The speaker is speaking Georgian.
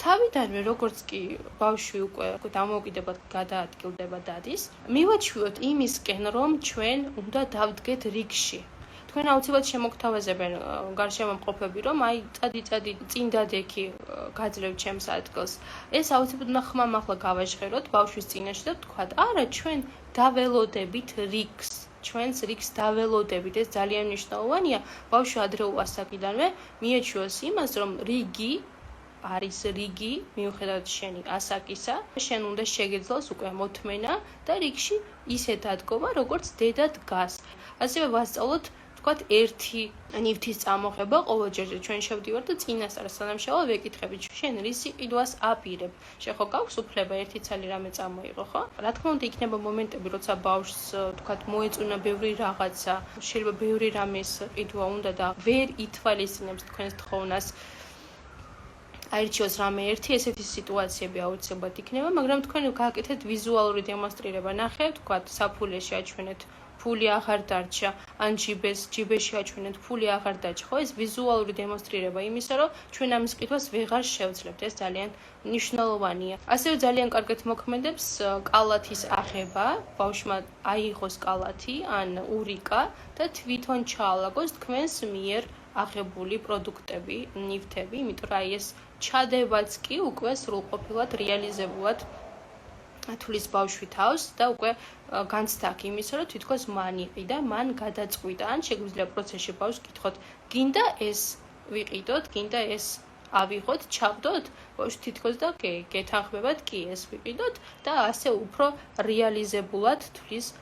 თავიდანვე როგორც კი ბავშვი უკვე დამოუკიდებლად გადაადგილდება დადის, მივაჩვიოთ იმისკენ, რომ ჩვენ უნდა დავდგეთ რიგში. თქვენ აუცილებლად შემოგთავაზებენ გარშემო მყოფები, რომ აი წადი წინ დადექი, გაძლევ ჩემს ადგილს. ეს აუცილებლად უნდა ხმამაღლა გავაჟღეროთ ბავშვის წინაშე და ვთქვათ, არა, ჩვენ დაველოდებით რიგს. ჩვენს რიგს დაველოდებით, ეს ძალიან მნიშვნელოვანია. ბავშვი ადრეულ ასაკიდანვე მიეჩვიოს იმას, რომ რიგი არის რიგი, მიუხედავად შენი ასაკისა, შენ უნდა შეგეძლოს უკვე მოთმენა და რიგში ისე დადგომა, როგორც დედა დგას. ასევე ვასწავლოთ, ვთქვათ, ერთი ნივთის წამოღება ყოველჯერ ჩვენ შევდივართ და წინასწარ სანამ შევალ ვეკითხებით, შენ რის იყიდვას აპირებ. შენ ხო გაქვს უფლება ერთი ცალი რამე წამოიღო, ხო? რა თქმა უნდა, იქნება მომენტები, როცა ბავშვს, ვთქვათ, მოეწონა ბევრი რაღაცა, შეიძლება ბევრი რამის ყიდვა უნდა და ვერ ითვალისწინებს თქვენს თხოვნას. აირჩიოს რამე ერთი, ესეთი სიტუაციები აუცილებლად იქნება, მაგრამ თქვენ გააკეთეთ ვიზუალური დემონსტრირება, ნახეთ, ვთქვათ, საფულეში აჩვენეთ ფული აღარ დარჩა, ან ჯიბეში აჩვენეთ ფული აღარ დარჩა, ხო, ეს ვიზუალური დემონსტრირება იმისა, რომ ჩვენ ამის ყიდვას ვეღარ შევძლებთ, ეს ძალიან მნიშვნელოვანია. ასევე ძალიან კარგად მოქმედებს კალათის აღება, ბავშვმა აიღოს კალათი ან ურიკა და თვითონ ჩაალაგოს თქვენს მიერ აღებული პროდუქტები, ნივთები, იმიტომ რომ აი ეს ჩადებაც კი უკვე სრულყოფილად რეალიზებულად თulis ბავშვი თავს და უკვე განცდა აქვს იმისა, რომ თითქოს მან იყიდა, მან გადაწყვიტა, ან შეგვიძლია პროცესში ბავშვს გითხოთ, გინდა ეს ვიყიდოთ, გინდა ეს ავიღოთ, ჩავდოთ, ბავშვი თითქოს და გეთანხმებათ, კი ეს ვიყიდოთ და ასე უფრო რეალიზებულად თulis